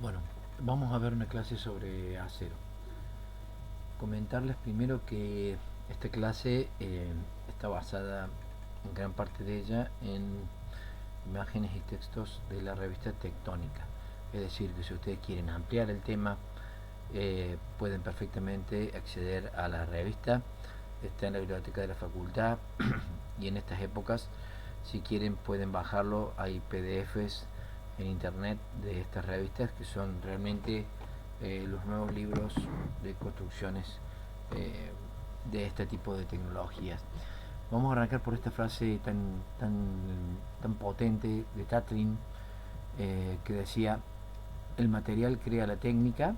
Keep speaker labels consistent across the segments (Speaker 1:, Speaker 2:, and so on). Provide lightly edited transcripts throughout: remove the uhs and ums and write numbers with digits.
Speaker 1: Bueno, vamos a ver una clase sobre acero. Comentarles primero que esta clase está basada en gran parte de ella en imágenes y textos de la revista Tectónica. Es decir, que si ustedes quieren ampliar el tema, pueden perfectamente acceder a la revista. Está en la biblioteca de la facultad y en estas épocas, si quieren, pueden bajarlo. Hay PDFs en internet de estas revistas que son realmente los nuevos libros de construcciones eh, de este tipo de tecnologías. Vamos a arrancar por esta frase tan potente de Tatlin, que decía: el material crea la técnica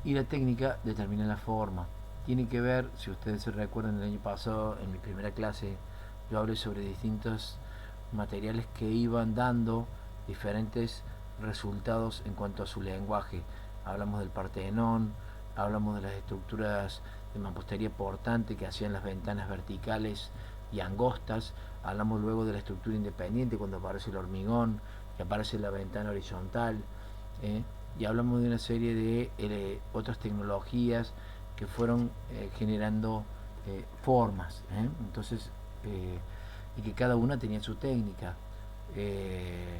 Speaker 1: y la técnica determina la forma. Tiene que ver, si ustedes se recuerdan, el año pasado en mi primera clase yo hablé sobre distintos materiales que iban dando diferentes resultados en cuanto a su lenguaje. Hablamos del Partenón, hablamos de las estructuras de mampostería portante que hacían las ventanas verticales y angostas. Hablamos luego de la estructura independiente, cuando aparece el hormigón, que aparece la ventana horizontal. ¿eh? Y hablamos de una serie de otras tecnologías que fueron generando formas. Entonces, y que cada una tenía su técnica. Eh,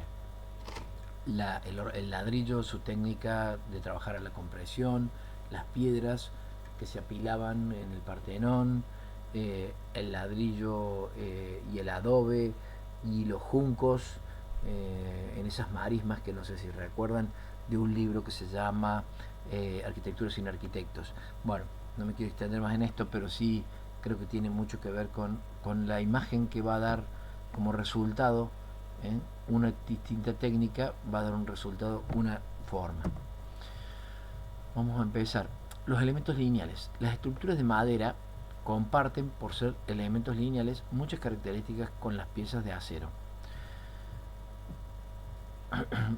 Speaker 1: el ladrillo, su técnica de trabajar a la compresión, las piedras que se apilaban en el Partenón, el ladrillo y el adobe y los juncos en esas marismas que no sé si recuerdan de un libro que se llama Arquitectura sin arquitectos. Bueno, no me quiero extender más en esto, pero sí creo que tiene mucho que ver con la imagen que va a dar como resultado. Una distinta técnica va a dar un resultado, una forma. Vamos a empezar. Los elementos lineales. Las estructuras de madera comparten, por ser elementos lineales, muchas características con las piezas de acero.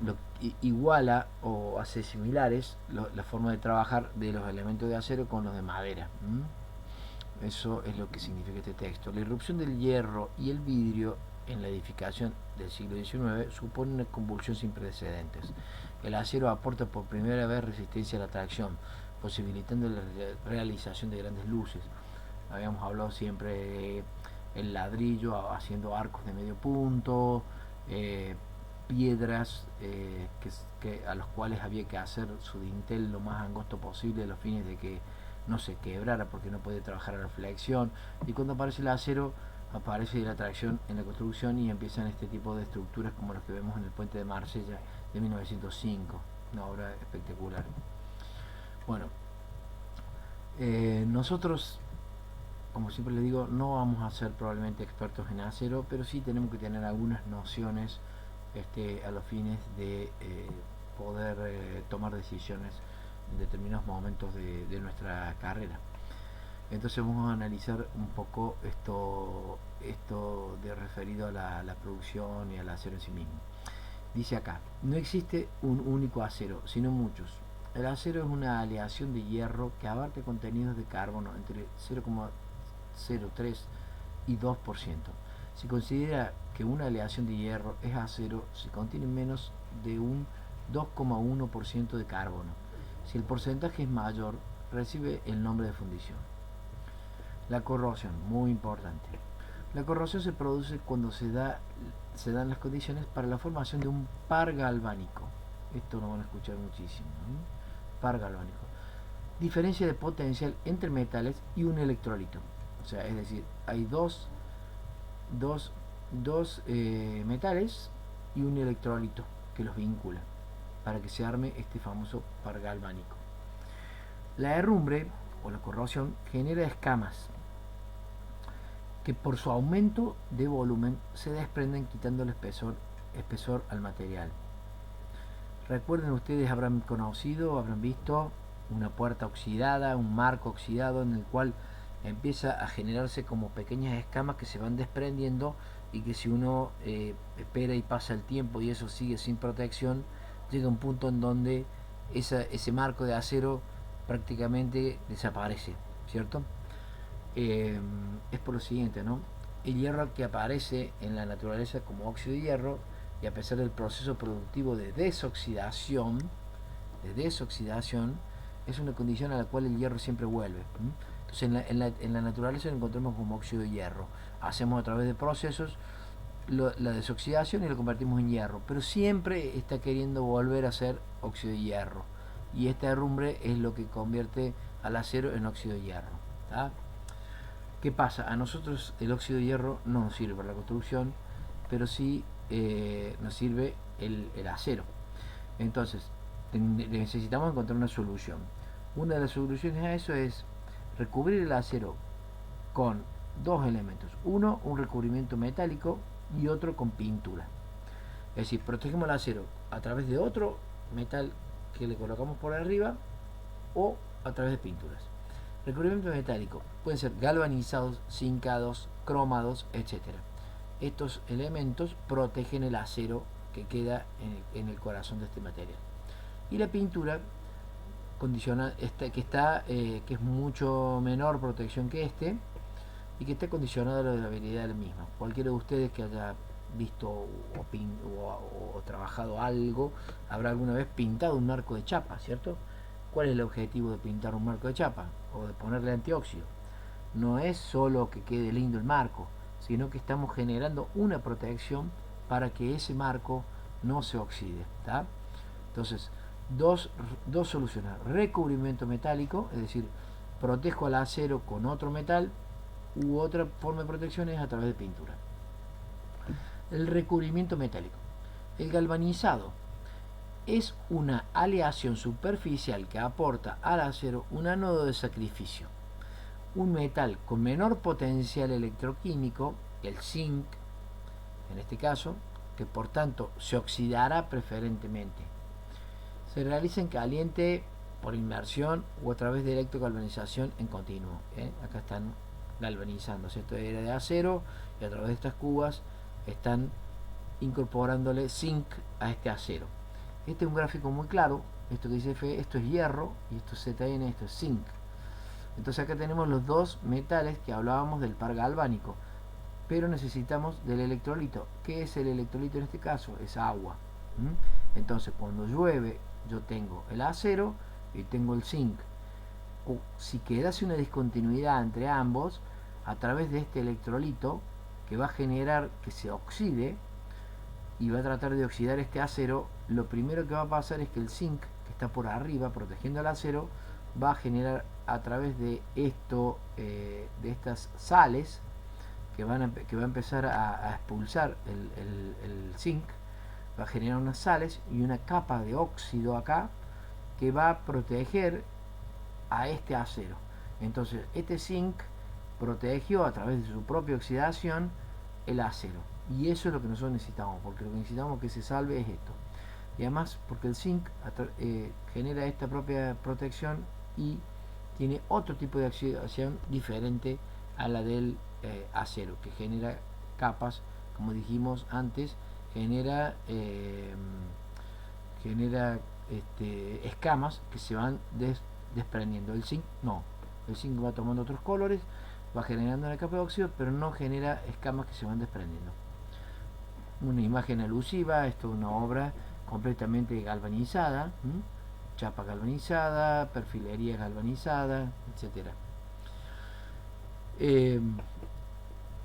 Speaker 1: Lo iguala o hace similares la forma de trabajar de los elementos de acero con los de madera. Eso es lo que significa este texto. La irrupción del hierro y el vidrio en la edificación del siglo XIX supone una convulsión sin precedentes. El acero aporta por primera vez resistencia a la tracción, posibilitando la realización de grandes luces. Habíamos hablado siempre de el ladrillo haciendo arcos de medio punto, piedras a los cuales había que hacer su dintel lo más angosto posible a los fines de que no se quebrara porque no podía trabajar a la flexión. Y cuando aparece el acero, aparece la tracción en la construcción y empiezan este tipo de estructuras como los que vemos en el puente de Marsella de 1905, una obra espectacular. Bueno, nosotros, como siempre les digo, no vamos a ser probablemente expertos en acero, pero sí tenemos que tener algunas nociones a los fines de poder tomar decisiones en determinados momentos de nuestra carrera. Entonces vamos a analizar un poco esto de referido a la producción y al acero en sí mismo. Dice acá: no existe un único acero, sino muchos. El acero es una aleación de hierro que abarca contenidos de carbono entre 0,03 y 2%. Se considera que una aleación de hierro es acero si contiene menos de un 2,1% de carbono. Si el porcentaje es mayor, recibe el nombre de fundición. La corrosión, muy importante. La corrosión se produce cuando se dan las condiciones para la formación de un par galvánico. Esto lo van a escuchar muchísimo, ¿no? Par galvánico. Diferencia de potencial entre metales y un electrolito. O sea, es decir, hay dos, dos metales y un electrolito que los vincula para que se arme este famoso par galvánico. La herrumbre o la corrosión genera escamas que por su aumento de volumen se desprenden quitando el espesor al material. Recuerden, ustedes habrán conocido, habrán visto una puerta oxidada, un marco oxidado en el cual empieza a generarse como pequeñas escamas que se van desprendiendo y que si uno espera y pasa el tiempo y eso sigue sin protección, llega un punto en donde ese marco de acero prácticamente desaparece, ¿cierto? Es por lo siguiente, ¿no? El hierro que aparece en la naturaleza como óxido de hierro y y a pesar del proceso productivo de desoxidación, es una condición a la cual el hierro siempre vuelve. Entonces en la naturaleza lo encontramos como óxido de hierro. Hacemos a través de procesos la desoxidación y lo convertimos en hierro, pero siempre está queriendo volver a ser óxido de hierro, y esta herrumbre es lo que convierte al acero en óxido de hierro. ¿Tá? ¿Qué pasa? A nosotros el óxido de hierro no nos sirve para la construcción, pero sí nos sirve el acero. Entonces necesitamos encontrar una solución. Una de las soluciones a eso es recubrir el acero con dos elementos: uno, un recubrimiento metálico, y otro con pintura. Es decir, protegemos el acero a través de otro metal que le colocamos por arriba, o a través de pinturas. Recubrimiento metálico pueden ser galvanizados, zincados, cromados, etc. Estos elementos protegen el acero que queda en el corazón de este material. Y la pintura condiciona que es mucho menor protección que este, y que está condicionado a la durabilidad del mismo. Cualquiera de ustedes que haya visto o trabajado algo habrá alguna vez pintado un marco de chapa, ¿cierto? ¿Cuál es el objetivo de pintar un marco de chapa o de ponerle antióxido? No es solo que quede lindo el marco, sino que estamos generando una protección para que ese marco no se oxide. ¿Tá? Entonces, dos soluciones: recubrimiento metálico, es decir, protejo al acero con otro metal, u otra forma de protección es a través de pintura. El recubrimiento metálico. El galvanizado es una aleación superficial que aporta al acero un ánodo de sacrificio, un metal con menor potencial electroquímico, el zinc, en este caso, que por tanto se oxidará preferentemente. Se realiza en caliente por inmersión o a través de electrogalvanización en continuo. Acá están galvanizándose. Esto era de acero, y a través de estas cubas están incorporándole zinc a este acero. Este es un gráfico muy claro. Esto que dice Fe, esto es hierro, y esto es ZN, esto es zinc. Entonces acá tenemos los dos metales que hablábamos del par galvánico, pero necesitamos del electrolito. ¿Qué es el electrolito en este caso? Es agua. Entonces cuando llueve yo tengo el acero y tengo el zinc. O si quedase una discontinuidad entre ambos, a través de este electrolito, que va a generar que se oxide y va a tratar de oxidar este acero, lo primero que va a pasar es que el zinc, que está por arriba protegiendo el acero, va a generar a través de esto, de estas sales que va a empezar a expulsar el zinc, va a generar unas sales y una capa de óxido acá que va a proteger a este acero. Entonces este zinc protegió a través de su propia oxidación el acero, y eso es lo que nosotros necesitamos, porque lo que necesitamos que se salve es esto. Y además porque el zinc genera esta propia protección y tiene otro tipo de oxidación diferente a la del acero, que genera capas, como dijimos antes, genera escamas que se van desprendiendo. El zinc no, el zinc va tomando otros colores, va generando una capa de óxido, pero no genera escamas que se van desprendiendo. Una imagen alusiva, esto es una obra completamente galvanizada, chapa galvanizada, perfilería galvanizada, etcétera.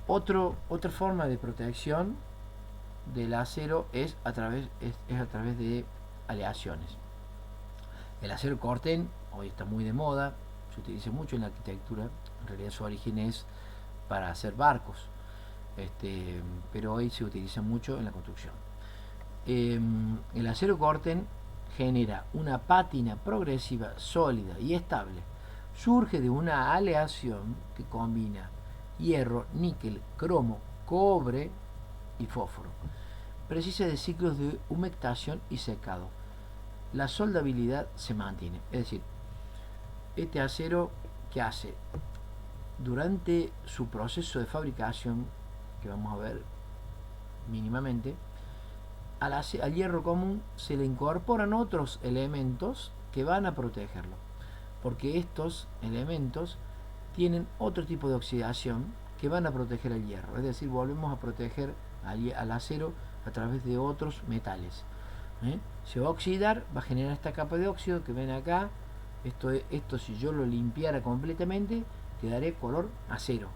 Speaker 1: Otra forma de protección del acero es a través de aleaciones. El acero Corten hoy está muy de moda, se utiliza mucho en la arquitectura. En realidad su origen es para hacer barcos, pero hoy se utiliza mucho en la construcción. El acero Corten genera una pátina progresiva, sólida y estable. Surge de una aleación que combina hierro, níquel, cromo, cobre y fósforo. Precisa de ciclos de humectación y secado. La soldabilidad se mantiene. Es decir, este acero, ¿qué hace? Durante su proceso de fabricación, que vamos a ver mínimamente, al hierro común se le incorporan otros elementos que van a protegerlo, porque estos elementos tienen otro tipo de oxidación que van a proteger el hierro. Es decir, volvemos a proteger al acero a través de otros metales. Se va a oxidar, va a generar esta capa de óxido que ven acá. Esto si yo lo limpiara completamente, quedaría color acero.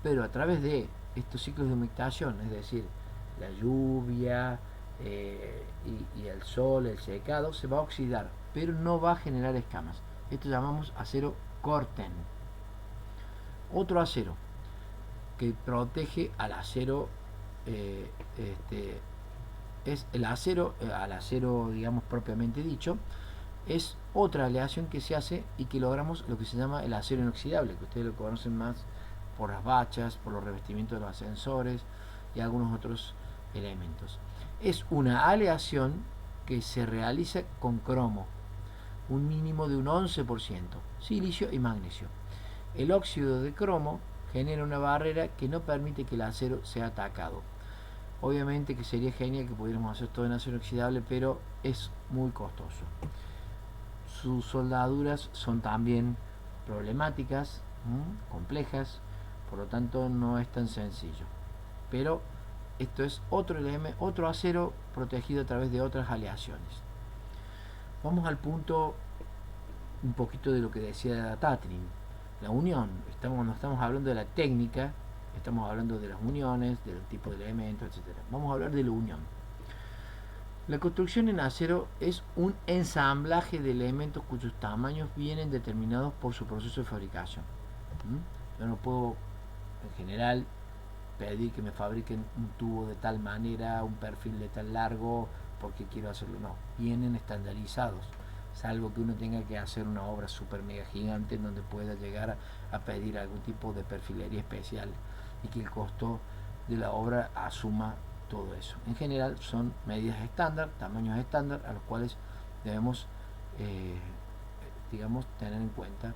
Speaker 1: Pero a través de estos ciclos de humectación, es decir, la lluvia y el sol, el secado, se va a oxidar, pero no va a generar escamas. Esto llamamos acero Corten. Otro acero que protege al acero es el acero, al acero digamos propiamente dicho, es otra aleación que se hace y que logramos lo que se llama el acero inoxidable, que ustedes lo conocen más por las bachas, por los revestimientos de los ascensores y algunos otros elementos. Es una aleación que se realiza con cromo, un mínimo de un 11%, silicio y magnesio. El óxido de cromo genera una barrera que no permite que el acero sea atacado. Obviamente que sería genial que pudiéramos hacer todo en acero inoxidable, pero es muy costoso. Sus soldaduras son también problemáticas, complejas, por lo tanto no es tan sencillo. Pero esto es otro acero protegido a través de otras aleaciones. Vamos al punto un poquito de lo que decía Tatrin, la unión. No estamos hablando de la técnica, estamos hablando de las uniones, del tipo de elementos, etc. Vamos a hablar de la unión. La construcción en acero es un ensamblaje de elementos cuyos tamaños vienen determinados por su proceso de fabricación. Yo no puedo, en general, pedir que me fabriquen un tubo de tal manera, un perfil de tal largo, porque quiero hacerlo. No, vienen estandarizados, salvo que uno tenga que hacer una obra super mega gigante en donde pueda llegar a pedir algún tipo de perfilería especial y que el costo de la obra asuma todo eso. En general son medidas estándar, tamaños estándar, a los cuales debemos digamos tener en cuenta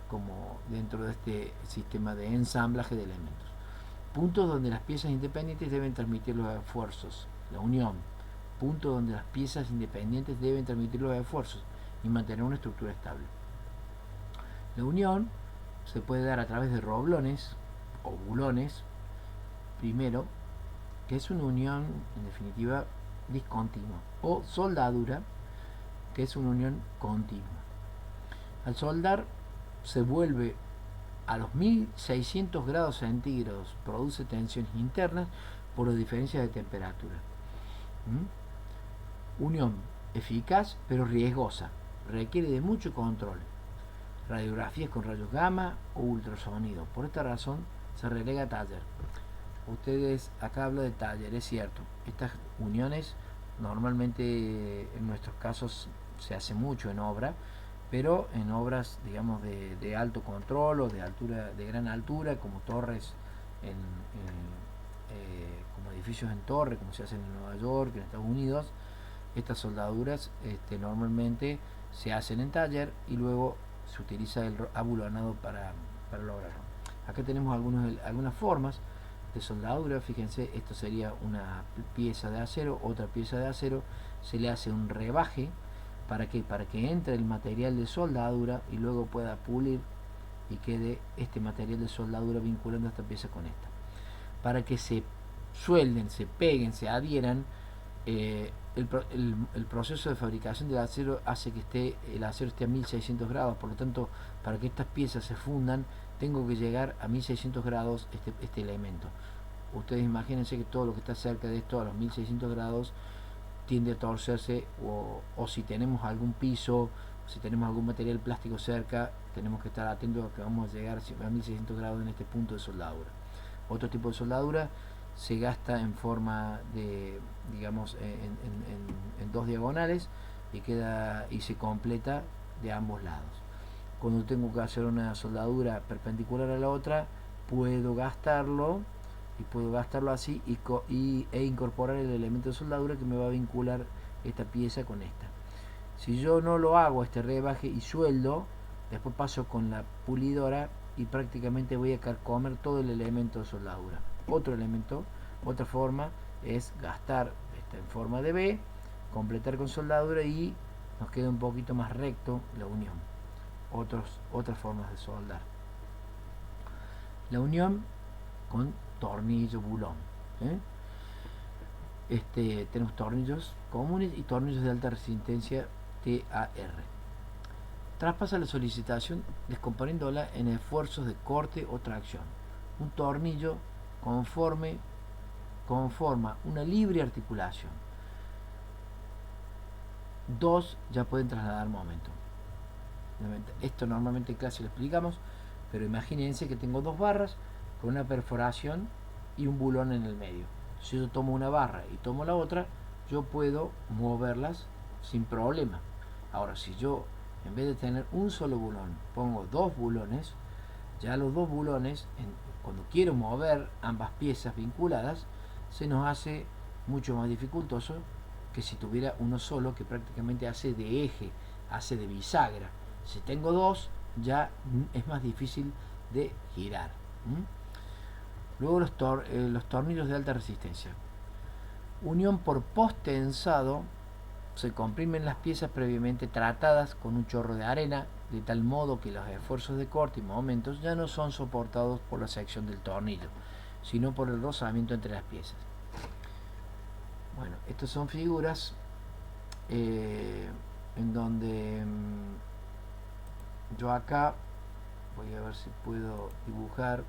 Speaker 1: como dentro de este sistema de ensamblaje de elementos. Puntos donde las piezas independientes deben transmitir los esfuerzos, la unión. Puntos donde las piezas independientes deben transmitir los esfuerzos y mantener una estructura estable. La unión se puede dar a través de roblones o bulones, primero, que es una unión en definitiva discontinua, o soldadura, que es una unión continua. Al soldar se vuelve a los 1600 grados centígrados, produce tensiones internas por las diferencias de temperatura. Unión eficaz pero riesgosa, requiere de mucho control, radiografías con rayos gamma o ultrasonido. Por esta razón se relega a taller. Ustedes, acá hablo de taller, es cierto, estas uniones normalmente en nuestros casos se hace mucho en obra, pero en obras digamos de alto control o de altura, de gran altura, como torres como edificios en torre, como se hace en Nueva York, en Estados Unidos, estas soldaduras normalmente se hacen en taller y luego se utiliza el abulonado para lograrlo. Acá tenemos algunas formas de soldadura. Fíjense, esto sería una pieza de acero, otra pieza de acero, se le hace un rebaje. ¿Para qué? Para que entre el material de soldadura y luego pueda pulir y quede este material de soldadura vinculando esta pieza con esta. Para que se suelden, se peguen, se adhieran, el proceso de fabricación del acero hace que el acero esté a 1600 grados, por lo tanto, para que estas piezas se fundan, tengo que llegar a 1600 grados este elemento. Ustedes imagínense que todo lo que está cerca de esto, a los 1600 grados, tiende a torcerse, o si tenemos algún piso, si tenemos algún material plástico cerca, tenemos que estar atentos a que vamos a llegar a 1600 grados en este punto de soldadura. Otro tipo de soldadura se gasta en forma de, digamos, en dos diagonales y se completa de ambos lados. Cuando tengo que hacer una soldadura perpendicular a la otra, puedo gastarlo así e incorporar el elemento de soldadura que me va a vincular esta pieza con esta. Si yo no lo hago, este rebaje y sueldo, después paso con la pulidora y prácticamente voy a carcomer todo el elemento de soldadura. Otra forma es gastar en forma de B, completar con soldadura y nos queda un poquito más recto la unión. Otras formas de soldar. La unión con tornillo bulón. tenemos tornillos comunes y tornillos de alta resistencia TAR. Traspasa la solicitación descomponiéndola en esfuerzos de corte o tracción. Un tornillo conforma una libre articulación. Dos ya pueden trasladar momento. Esto normalmente en clase lo explicamos, pero imagínense que tengo dos barras con una perforación y un bulón en el medio. Si yo tomo una barra y tomo la otra, yo puedo moverlas sin problema. Ahora, si yo en vez de tener un solo bulón pongo dos bulones, ya los dos bulones, cuando quiero mover ambas piezas vinculadas, se nos hace mucho más dificultoso que si tuviera uno solo, que prácticamente hace de eje, hace de bisagra. Si tengo dos, ya es más difícil de girar. Luego los tornillos de alta resistencia. Unión por post-tensado. Se comprimen las piezas previamente tratadas con un chorro de arena, de tal modo que los esfuerzos de corte y momentos ya no son soportados por la sección del tornillo, sino por el rozamiento entre las piezas. Bueno, estas son figuras en donde yo acá voy a ver si puedo dibujar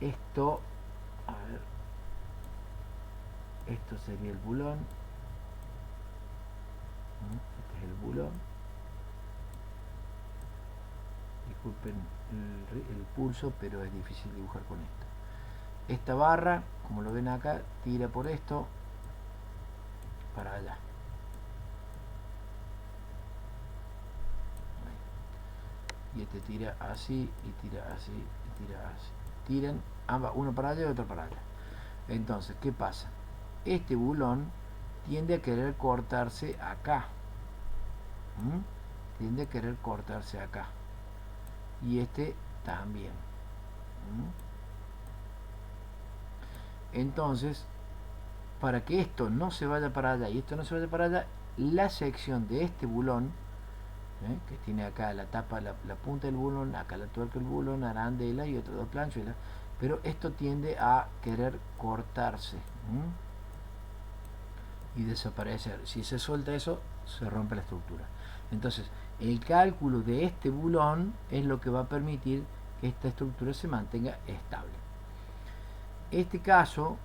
Speaker 1: esto. A ver, esto sería el bulón. Este es el bulón. Disculpen el pulso, pero es difícil dibujar con esto. Esta barra, como lo ven acá, tira por esto para allá. Y este tira así, y tira así, y tira así. Tiran ambas, uno para allá y otro para allá. Entonces, ¿qué pasa? Este bulón tiende a querer cortarse acá. Tiende a querer cortarse acá. Y este también. Entonces, para que esto no se vaya para allá y esto no se vaya para allá, la sección de este bulón, que tiene acá la tapa, la punta del bulón, acá la tuerca del bulón, arandela y otras dos planchuelas, pero esto tiende a querer cortarse y desaparecer. Si se suelta eso, se rompe la estructura. Entonces, el cálculo de este bulón es lo que va a permitir que esta estructura se mantenga estable. Este caso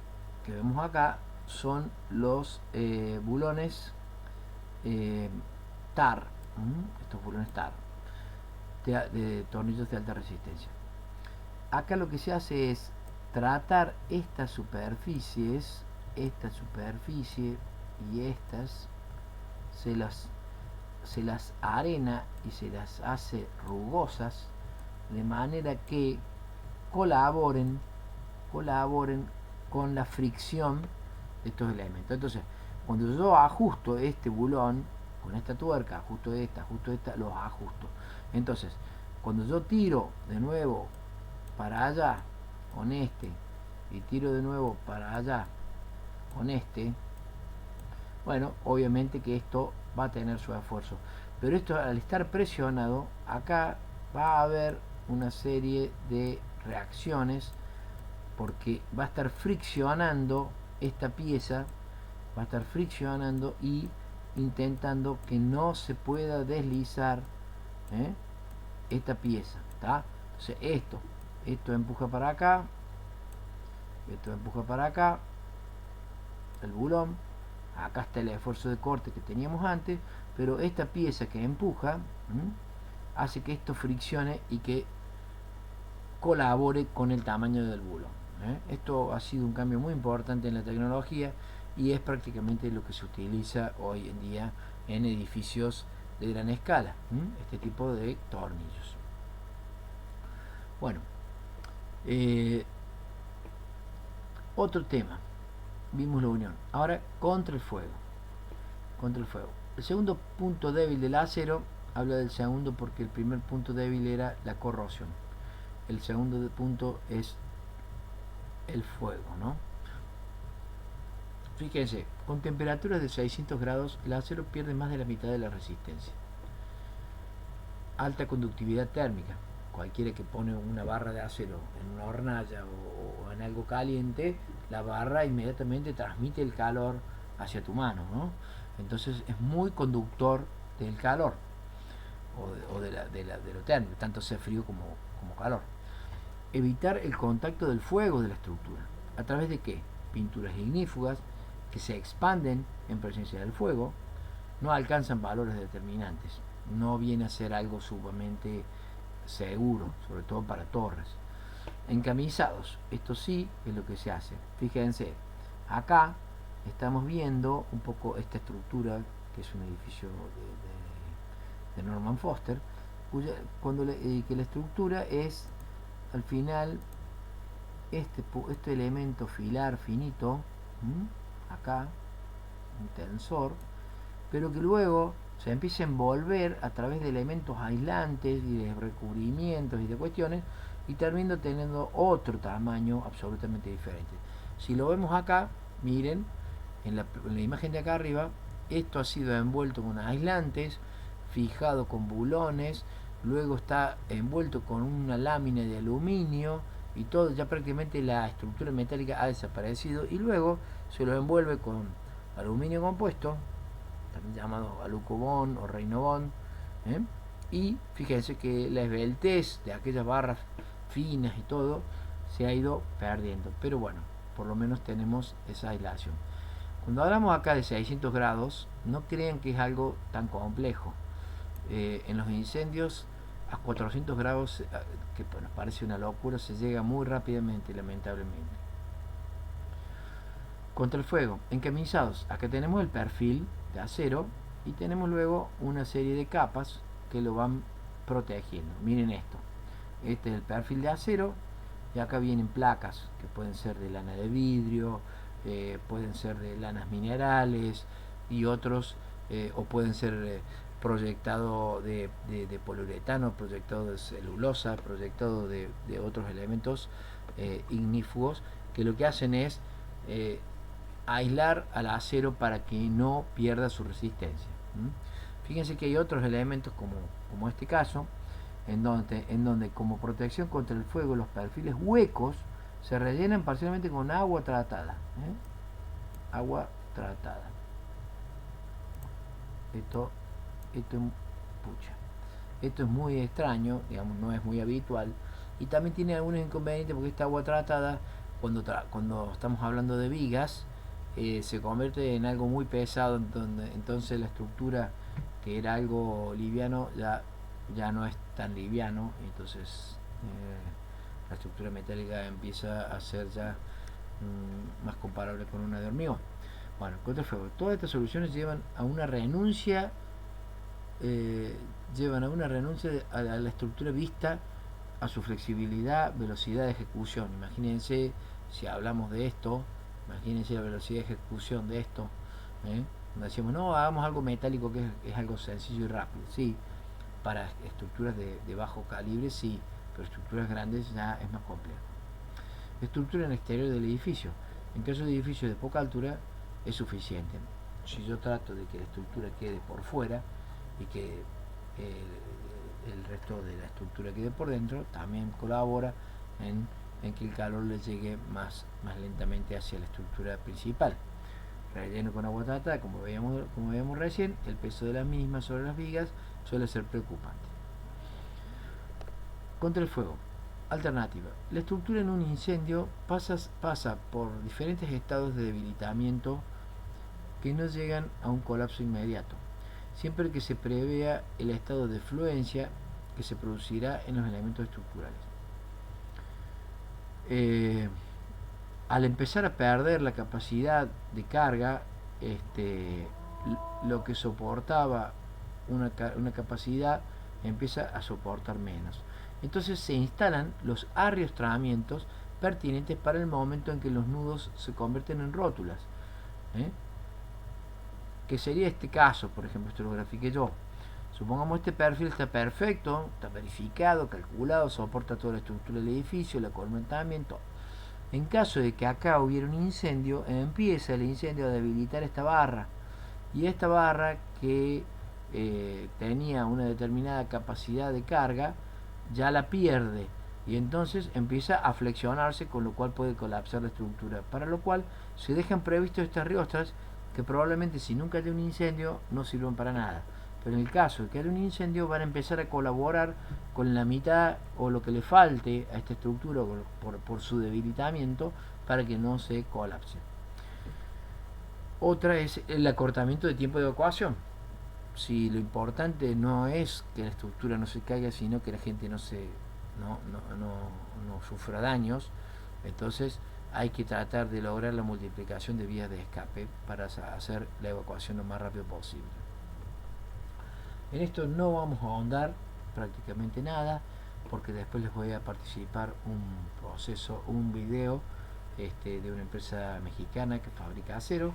Speaker 1: que vemos acá son los bulones TAR, estos bulones TAR de tornillos de alta resistencia. Acá lo que se hace es tratar estas superficies, esta superficie y estas se las arena y se las hace rugosas de manera que colaboren con la fricción de estos elementos. Entonces, cuando yo ajusto este bulón con esta tuerca, ajusto esta, los ajusto. Entonces, cuando yo tiro de nuevo para allá con este y tiro de nuevo para allá con este, bueno, obviamente que esto va a tener su esfuerzo, pero esto, al estar presionado, acá va a haber una serie de reacciones porque va a estar friccionando esta pieza, va a estar friccionando y intentando que no se pueda deslizar esta pieza, ¿tá? Entonces esto empuja para acá, esto empuja para acá, el bulón, acá está el esfuerzo de corte que teníamos antes, pero esta pieza que empuja hace que esto friccione y que colabore con el tamaño del bulón. Esto ha sido un cambio muy importante en la tecnología y es prácticamente lo que se utiliza hoy en día en edificios de gran escala, este tipo de tornillos. Bueno, otro tema, vimos la unión. Ahora contra el fuego. El segundo punto débil del acero, habla del segundo porque el primer punto débil era la corrosión. El segundo punto es el fuego, ¿no? Fíjense, con temperaturas de 600 grados el acero pierde más de la mitad de la resistencia. Alta conductividad térmica. cualquiera que pone una barra de acero en una hornalla o en algo caliente, la barra inmediatamente transmite el calor hacia tu mano, ¿no? Entonces es muy conductor del calor de lo térmico, tanto sea frío como calor. Evitar el contacto del fuego de la estructura. ¿A través de qué? Pinturas ignífugas que se expanden en presencia del fuego, no alcanzan valores determinantes. No viene a ser algo sumamente seguro, sobre todo para torres. Encamisados, esto sí es lo que se hace. Fíjense, acá estamos viendo un poco esta estructura, que es un edificio de Norman Foster, que la estructura es al final este elemento filar finito, acá, un tensor, pero que luego se empieza a envolver a través de elementos aislantes y de recubrimientos y de cuestiones, y termina teniendo otro tamaño absolutamente diferente. Si lo vemos acá, miren, en la imagen de acá arriba, esto ha sido envuelto con aislantes, fijado con bulones, luego está envuelto con una lámina de aluminio y todo, ya prácticamente la estructura metálica ha desaparecido, y luego se lo envuelve con aluminio compuesto, también llamado alucobond o reinobond, y fíjense que la esbeltez de aquellas barras finas y todo se ha ido perdiendo, pero bueno, por lo menos tenemos esa aislación. Cuando hablamos acá de 600 grados, no crean que es algo tan complejo. En los incendios a 400 grados, que nos parece una locura, se llega muy rápidamente, lamentablemente. Contra el fuego, encamisados, acá tenemos el perfil de acero y tenemos luego una serie de capas que lo van protegiendo. Miren esto, este es el perfil de acero y acá vienen placas que pueden ser de lana de vidrio, pueden ser de lanas minerales y otros, o pueden ser proyectado de poliuretano, proyectado de celulosa, proyectado de otros elementos ignífugos, que lo que hacen es aislar al acero para que no pierda su resistencia. Fíjense que hay otros elementos como este caso, en donde como protección contra el fuego los perfiles huecos se rellenan parcialmente con agua tratada. Agua tratada. Esto es muy extraño, digamos, no es muy habitual, y también tiene algunos inconvenientes porque esta agua tratada, cuando estamos hablando de vigas, se convierte en algo muy pesado, entonces la estructura, que era algo liviano, ya no es tan liviano, entonces la estructura metálica empieza a ser ya más comparable con una de hormigón. Bueno, contra el fuego, todas estas soluciones llevan a una renuncia a la estructura vista a su flexibilidad, velocidad de ejecución. Imagínense, si hablamos de esto, imagínense la velocidad de ejecución de esto, decimos, no, hagamos algo metálico que es algo sencillo y rápido. Sí, para estructuras de bajo calibre sí, pero estructuras grandes ya es más complejo. Estructura en el exterior del edificio. En caso de edificios de poca altura es suficiente. Si yo trato de que la estructura quede por fuera y que el resto de la estructura quede por dentro, también colabora en que el calor le llegue más lentamente hacia la estructura principal. Relleno con agua tratada, como veíamos recién, el peso de la misma sobre las vigas suele ser preocupante. Contra el fuego. Alternativa. La estructura en un incendio pasa por diferentes estados de debilitamiento que no llegan a un colapso inmediato, siempre que se prevea el estado de fluencia que se producirá en los elementos estructurales. Al empezar a perder la capacidad de carga, lo que soportaba una capacidad empieza a soportar menos. Entonces se instalan los arriostramientos pertinentes para el momento en que los nudos se convierten en rótulas. Que sería este caso, por ejemplo, esto lo grafiqué yo. Supongamos este perfil está perfecto, está verificado, calculado, soporta toda la estructura del edificio, el acolmatamiento. En caso de que acá hubiera un incendio, empieza el incendio a debilitar esta barra. Y esta barra, que tenía una determinada capacidad de carga, ya la pierde y entonces empieza a flexionarse, con lo cual puede colapsar la estructura, para lo cual se dejan previstos estas riostras que probablemente, si nunca hay un incendio, no sirven para nada, pero en el caso de que haya un incendio van a empezar a colaborar con la mitad o lo que le falte a esta estructura por su debilitamiento, para que no se colapse. Otra es el acortamiento de tiempo de evacuación. Si lo importante no es que la estructura no se caiga, sino que la gente no sufra daños, entonces hay que tratar de lograr la multiplicación de vías de escape para hacer la evacuación lo más rápido posible. En esto no vamos a ahondar prácticamente nada, porque después les voy a participar un video de una empresa mexicana que fabrica acero,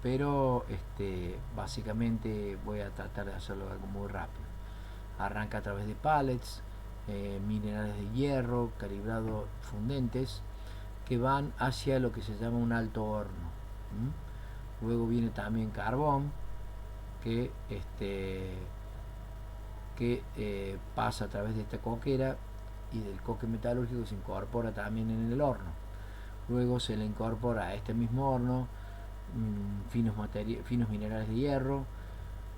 Speaker 1: pero básicamente voy a tratar de hacerlo algo muy rápido. Arranca a través de pallets, minerales de hierro, calibrado fundentes, que van hacia lo que se llama un alto horno. Luego viene también carbón, que pasa a través de esta coquera, y del coque metalúrgico se incorpora también en el horno. Luego se le incorpora a este mismo horno finos minerales de hierro,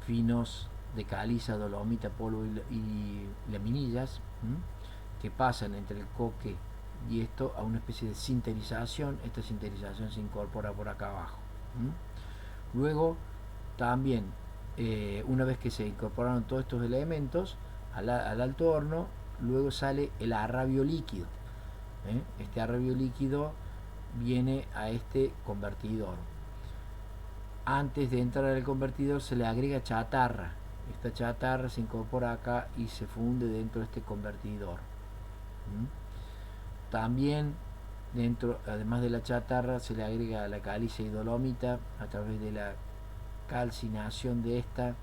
Speaker 1: finos de caliza, dolomita, polvo y laminillas, que pasan entre el coque y esto a una especie de sinterización. Esta sinterización se incorpora por acá abajo. Luego también, una vez que se incorporaron todos estos elementos al alto horno, luego sale el arrabio líquido. Este arrabio líquido viene a este convertidor. Antes de entrar al convertidor se le agrega chatarra. Esta chatarra se incorpora acá y se funde dentro de este convertidor. También dentro, además de la chatarra, se le agrega la caliza y dolomita a través de la calcinación de esta,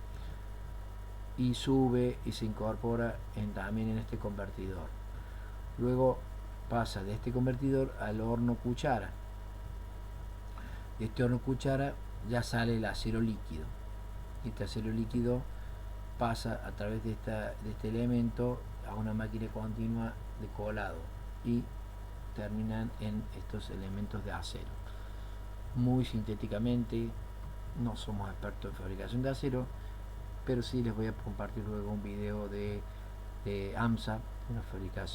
Speaker 1: y sube y se incorpora también en este convertidor. Luego pasa de este convertidor al horno cuchara. De este horno cuchara ya sale el acero líquido. Este acero líquido pasa a través de este elemento a una máquina continua de colado y terminan en estos elementos de acero. Muy sintéticamente, no somos expertos en fabricación de acero, pero sí les voy a compartir luego un video de AMSA, una fábrica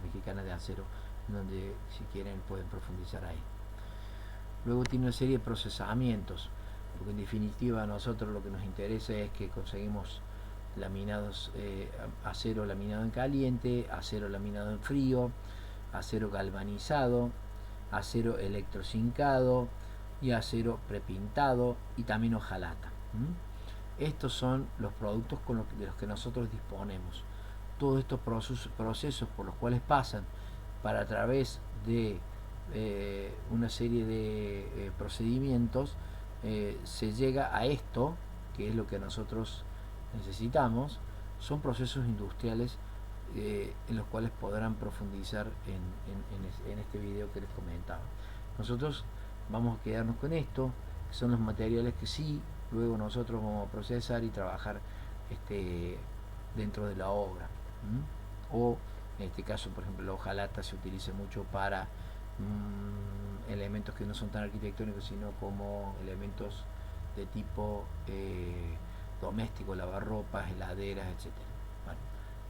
Speaker 1: mexicana de acero, donde si quieren pueden profundizar ahí. Luego tiene una serie de procesamientos, porque en definitiva a nosotros lo que nos interesa es que conseguimos laminados, acero laminado en caliente, acero laminado en frío, acero galvanizado, acero electrocincado y acero prepintado, y también hojalata. Estos son los productos de los que nosotros disponemos. Todos estos procesos por los cuales pasan para a través de una serie de procedimientos, se llega a esto, que es lo que nosotros necesitamos. Son procesos industriales en los cuales podrán profundizar en este video que les comentaba. Nosotros vamos a quedarnos con esto, que son los materiales que sí luego nosotros vamos a procesar y trabajar dentro de la obra. O en este caso, por ejemplo, la hojalata se utiliza mucho para elementos que no son tan arquitectónicos, sino como elementos de tipo doméstico, lavarropas, heladeras, etc. Bueno,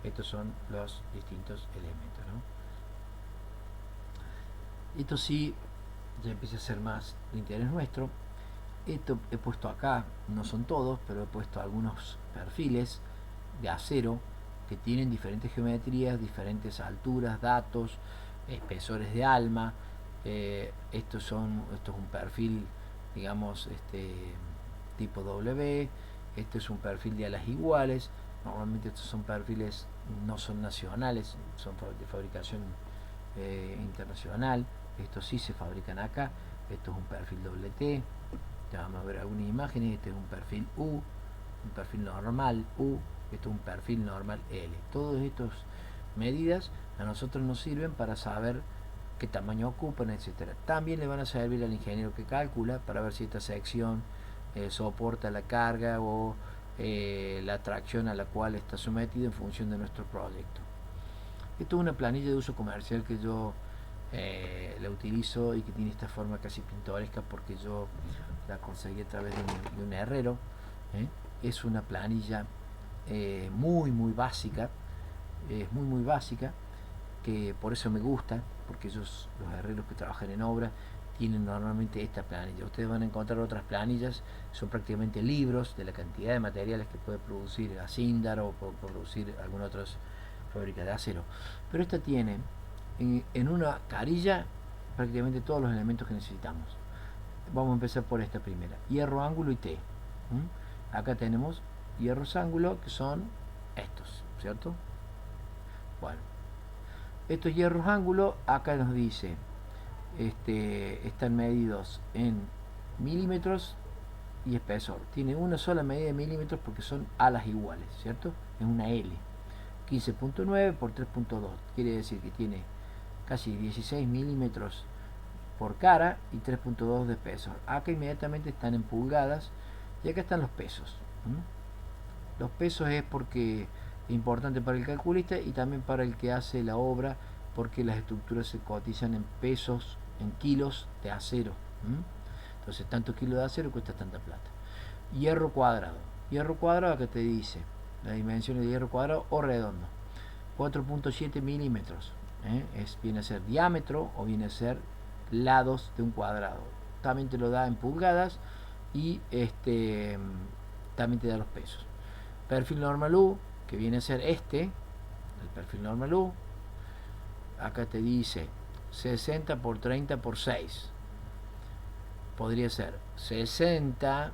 Speaker 1: estos son los distintos elementos, Esto sí ya empieza a ser más de interés nuestro. Esto he puesto acá, no son todos, pero he puesto algunos perfiles de acero que tienen diferentes geometrías, diferentes alturas, datos, espesores de alma. Esto es un perfil, digamos, tipo W. Este es un perfil de alas iguales. Normalmente estos son perfiles, no son nacionales, son de fabricación internacional. Estos sí se fabrican acá. Esto es un perfil WT. Ya vamos a ver algunas imágenes. Este es un perfil U, un perfil normal U. Esto es un perfil normal L. Todas estas medidas a nosotros nos sirven para saber qué tamaño ocupan, etcétera. También le van a servir al ingeniero que calcula para ver si esta sección soporta la carga o la tracción a la cual está sometido en función de nuestro proyecto. Esto es una planilla de uso comercial que yo la utilizo y que tiene esta forma casi pintoresca porque yo la conseguí a través de un herrero. Es una planilla muy básica, es muy básica, que por eso me gusta, porque ellos, los herreros que trabajan en obra, tienen normalmente esta planilla. Ustedes van a encontrar otras planillas, son prácticamente libros de la cantidad de materiales que puede producir Asindar o puede producir alguna otra fábrica de acero. Pero esta tiene en una carilla prácticamente todos los elementos que necesitamos. Vamos a empezar por esta primera: hierro, ángulo y T. Acá tenemos hierros ángulo, que son estos, ¿cierto? Bueno, estos hierros ángulo acá nos dice están medidos en milímetros y espesor. Tiene una sola medida de milímetros porque son alas iguales, ¿cierto? Es una L. 15.9 por 3.2 quiere decir que tiene casi 16 milímetros por cara y 3.2 de espesor. Acá inmediatamente están en pulgadas y acá están los pesos. Los pesos es porque es importante para el calculista y también para el que hace la obra, porque las estructuras se cotizan en pesos, en kilos de acero. Entonces, tantos kilos de acero cuesta tanta plata. Hierro cuadrado. Hierro cuadrado acá te dice la dimensión de hierro cuadrado o redondo. 4.7 milímetros. Viene a ser diámetro o viene a ser lados de un cuadrado. También te lo da en pulgadas y también te da los pesos. Perfil normal U, que viene a ser el perfil normal U. Acá te dice 60 por 30 por 6. Podría ser 60,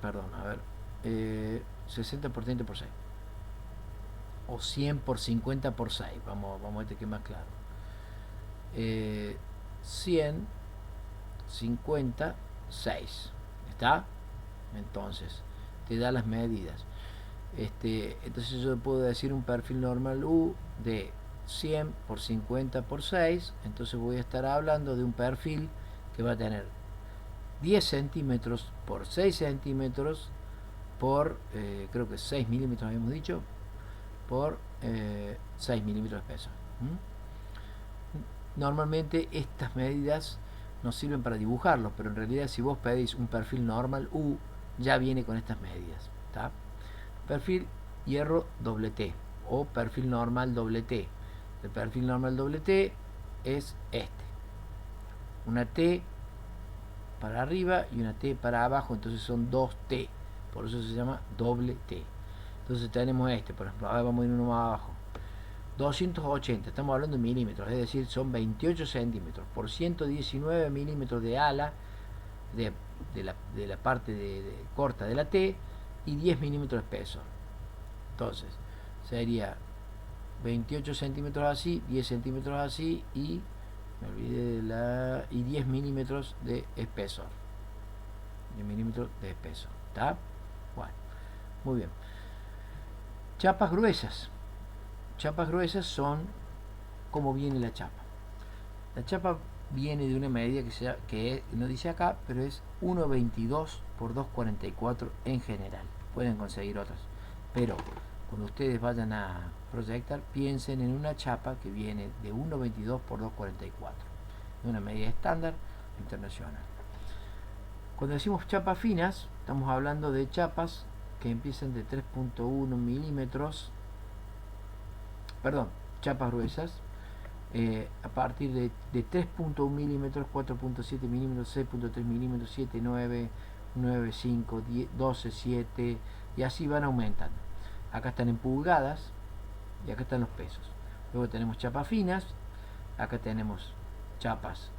Speaker 1: perdón, a ver, 60 por 30 por 6. O 100 por 50 por 6. Vamos a ver que es más claro. 100, 50, 6. ¿Está? Entonces, te da las medidas. Entonces yo puedo decir un perfil normal U de 100 por 50 por 6. Entonces voy a estar hablando de un perfil que va a tener 10 centímetros por 6 centímetros por, creo que 6 milímetros habíamos dicho, por 6 milímetros de peso. Normalmente estas medidas nos sirven para dibujarlos, pero en realidad si vos pedís un perfil normal U, ya viene con estas medidas. ¿Tá? Perfil hierro doble T o perfil normal doble T. El perfil normal doble T es una T para arriba y una T para abajo, entonces son 2T, por eso se llama doble T. Entonces tenemos por ejemplo, ahora vamos a ir uno más abajo. 280, estamos hablando de milímetros, es decir, son 28 centímetros por 119 milímetros de ala de la parte corta de la T y 10 milímetros de espesor. Entonces sería 28 centímetros así, 10 centímetros así y me olvidé y 10 milímetros de espesor. 10 milímetros de espesor. ¿Está? Bueno, muy bien. Chapas gruesas. Chapas gruesas son como viene la chapa. La chapa viene de una medida que no dice acá, pero es 1.22 por 2.44 en general. Pueden conseguir otras, pero cuando ustedes vayan a proyectar, piensen en una chapa que viene de 1.22 por 2.44, de una medida estándar internacional. Cuando decimos chapas finas, estamos hablando de chapas que empiezan de 3.1 milímetros, perdón, chapas gruesas, a partir de 3.1 milímetros, 4.7 milímetros, 6.3 milímetros, 7, 9, 9, 5, 10, 12, 7 y así van aumentando. Acá están en pulgadas y acá están los pesos. Luego tenemos chapas finas, acá tenemos chapas,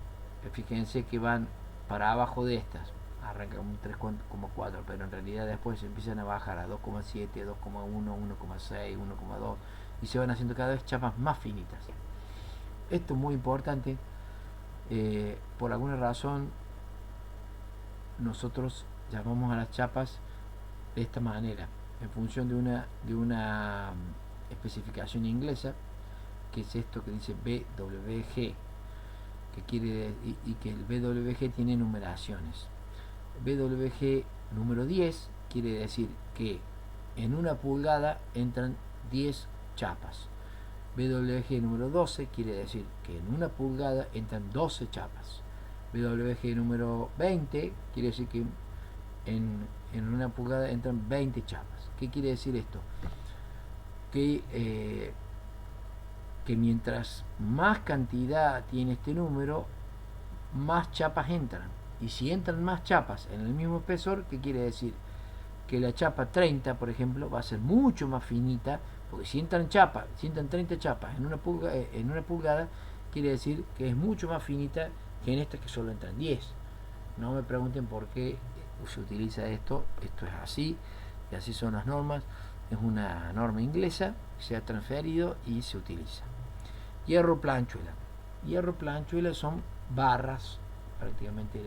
Speaker 1: fíjense que van para abajo de estas, arranca un 3,4, pero en realidad después empiezan a bajar a 2,7, 2,1, 1,6, 1,2 y se van haciendo cada vez chapas más finitas. Esto es muy importante, por alguna razón nosotros llamamos a las chapas de esta manera, en función de una especificación inglesa, que es esto que dice BWG, que quiere y que el BWG tiene numeraciones. BWG número 10 quiere decir que en 1 pulgada entran 10 chapas. BWG número 12 quiere decir que en 1 pulgada entran 12 chapas. BWG número 20 quiere decir que en 1 pulgada entran 20 chapas. ¿Qué quiere decir esto? Que mientras más cantidad tiene este número, más chapas entran. Y si entran más chapas en el mismo espesor, ¿qué quiere decir? Que la chapa 30, por ejemplo, va a ser mucho más finita, porque si entran 30 chapas en una pulgada, quiere decir que es mucho más finita que en esta que solo entran 10. No me pregunten por qué se utiliza esto es así, y así son las normas. Es una norma inglesa, se ha transferido y se utiliza. Hierro planchuela. Hierro planchuela son barras prácticamente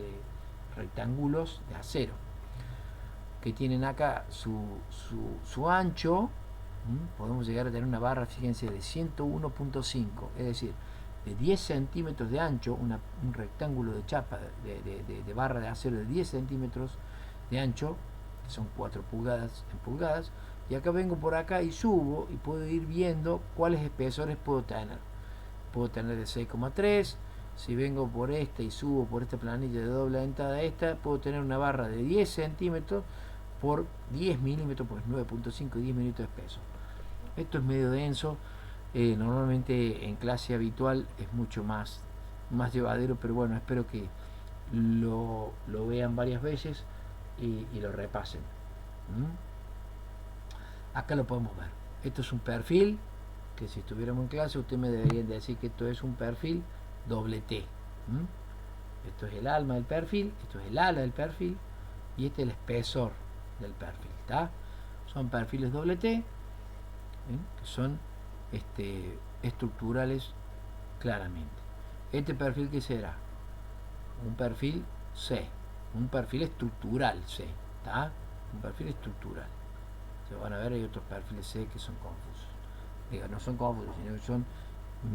Speaker 1: rectángulos de acero que tienen acá su ancho. Podemos llegar a tener una barra, fíjense, de 101.5, es decir, de 10 centímetros de ancho, un rectángulo de chapa de barra de acero de 10 centímetros de ancho, que son 4 pulgadas en pulgadas, y acá vengo por acá y subo y puedo ir viendo cuáles espesores puedo tener. Puedo tener de 6,3. Si vengo por esta y subo por esta planilla de doble dentada esta, puedo tener una barra de 10 centímetros por 10 milímetros, pues 9.5 y 10 milímetros de espeso. Esto es medio denso. Normalmente en clase habitual es mucho más llevadero, pero bueno, espero que lo vean varias veces y lo repasen. Acá lo podemos ver. Esto es un perfil que si estuviéramos en clase usted me debería decir que esto es un perfil doble T. Esto es el alma del perfil, esto es el ala del perfil y este es el espesor del perfil. ¿Tá? Son perfiles doble T, que son estructurales claramente. Este perfil, ¿qué será? Un perfil C, un perfil estructural C. ¿Tá? Un perfil estructural. Se van a ver, hay otros perfiles C que son confusos. No son confusos, sino que son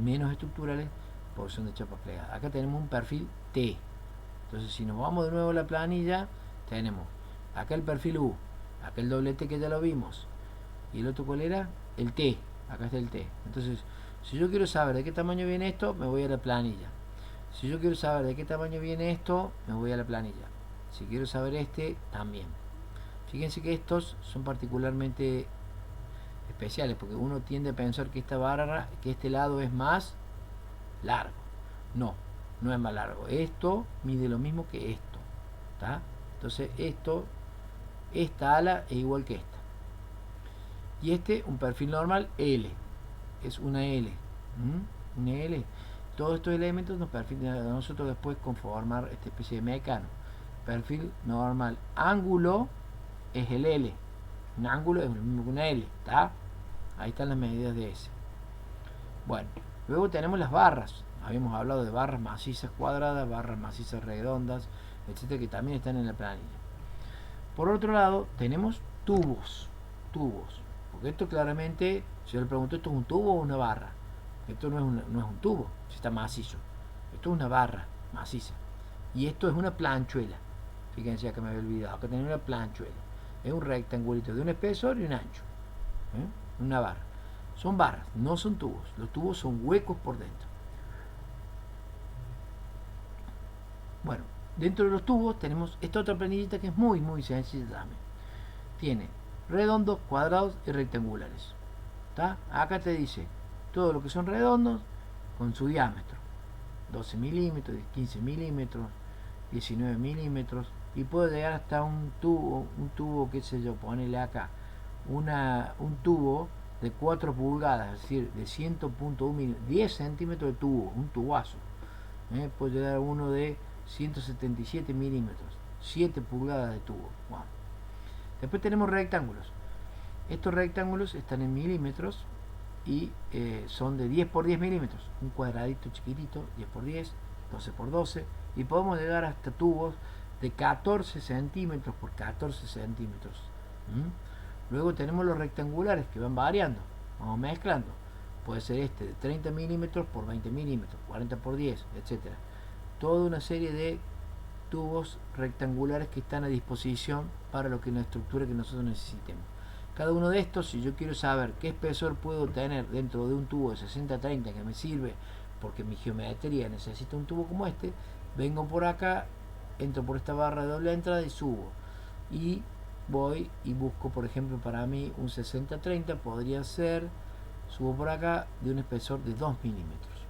Speaker 1: menos estructurales porque son de chapa plegada. Acá tenemos un perfil T. Entonces, si nos vamos de nuevo a la planilla, tenemos acá el perfil U, acá el doble T que ya lo vimos, y el otro, ¿cuál era? El T. Acá está el T. Entonces, si yo quiero saber de qué tamaño viene esto, me voy a la planilla. Si yo quiero saber de qué tamaño viene esto, me voy a la planilla. Si quiero saber este, también. Fíjense que estos son particularmente especiales, porque uno tiende a pensar que esta barra, que este lado es más largo. No, no es más largo. Esto mide lo mismo que esto. ¿Tá? Entonces esta ala es igual que esta. Y este, un perfil normal L. Es una L. Una L. Todos estos elementos nos permiten a nosotros después conformar esta especie de mecano. Perfil normal ángulo es el L. Un ángulo es lo mismo que una L. ¿Tá? Ahí están las medidas de S. Bueno, luego tenemos las barras. Habíamos hablado de barras macizas cuadradas, barras macizas redondas, etcétera, que también están en la planilla. Por otro lado, tenemos tubos. Porque esto claramente, si yo le pregunto, ¿esto es un tubo o una barra? Esto no es un tubo, si está macizo. Esto es una barra maciza. Y esto es una planchuela. Fíjense, acá me había olvidado. Acá tenemos una planchuela. Es un rectangulito de un espesor y un ancho. Una barra. Son barras, no son tubos. Los tubos son huecos por dentro. Bueno, dentro de los tubos tenemos esta otra planillita que es muy sencilla también. Tiene redondos, cuadrados y rectangulares. ¿Tá? Acá te dice todo lo que son redondos con su diámetro. 12 milímetros, 15 milímetros, 19 milímetros. Y puede llegar hasta un tubo, qué sé yo, ponele acá. Un tubo de 4 pulgadas, es decir, de 100.1 milímetros, 10 centímetros de tubo, un tubazo. Puede llegar a uno de 177 milímetros, 7 pulgadas de tubo. Wow. Después tenemos rectángulos. Estos rectángulos están en milímetros y son de 10 por 10 milímetros. Un cuadradito chiquitito, 10 por 10, 12 por 12. Y podemos llegar hasta tubos de 14 centímetros por 14 centímetros. Luego tenemos los rectangulares que van variando, vamos mezclando. Puede ser este de 30 milímetros por 20 milímetros, 40 por 10, etc. Toda una serie de tubos rectangulares que están a disposición para lo que la estructura que nosotros necesitemos. Cada uno de estos, si yo quiero saber qué espesor puedo tener dentro de un tubo de 60-30 que me sirve porque mi geometría necesita un tubo como este, vengo por acá, entro por esta barra de doble entrada y subo. Y voy y busco, por ejemplo, para mí un 60-30 podría ser, subo por acá, de un espesor de 2 milímetros.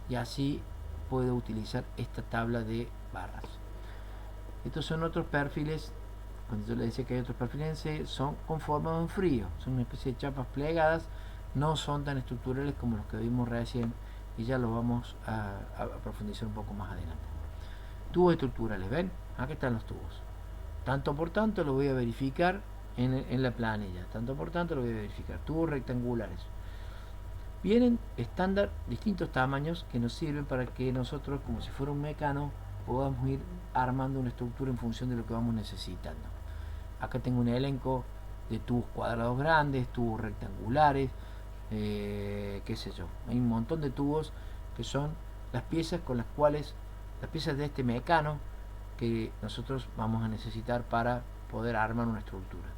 Speaker 1: Y así puedo utilizar esta tabla de barras. Estos son otros perfiles. Cuando yo le decía que hay otros perfiles en C, son conformados en frío, son una especie de chapas plegadas, no son tan estructurales como los que vimos recién y ya lo vamos a profundizar un poco más adelante. Tubos estructurales, ¿ven? Acá están los tubos. Tanto por tanto lo voy a verificar en la planilla, tanto por tanto lo voy a verificar. Tubos rectangulares. Vienen estándar, distintos tamaños que nos sirven para que nosotros, como si fuera un mecano, podamos ir armando una estructura en función de lo que vamos necesitando. Acá tengo un elenco de tubos cuadrados grandes, tubos rectangulares, qué sé yo. Hay un montón de tubos que son las piezas con las cuales, las piezas de este mecano que nosotros vamos a necesitar para poder armar una estructura.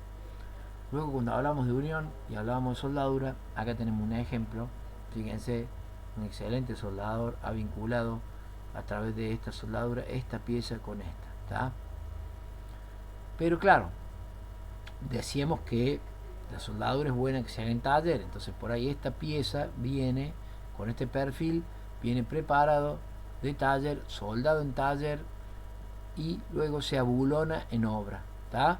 Speaker 1: Luego, cuando hablamos de unión y hablábamos de soldadura, acá tenemos un ejemplo. Fíjense, un excelente soldador ha vinculado a través de esta soldadura esta pieza con esta, ¿tá? Pero claro, decíamos que la soldadura es buena que se haga en taller, entonces por ahí esta pieza viene con este perfil, viene preparado de taller, soldado en taller y luego se abulona en obra, ¿tá?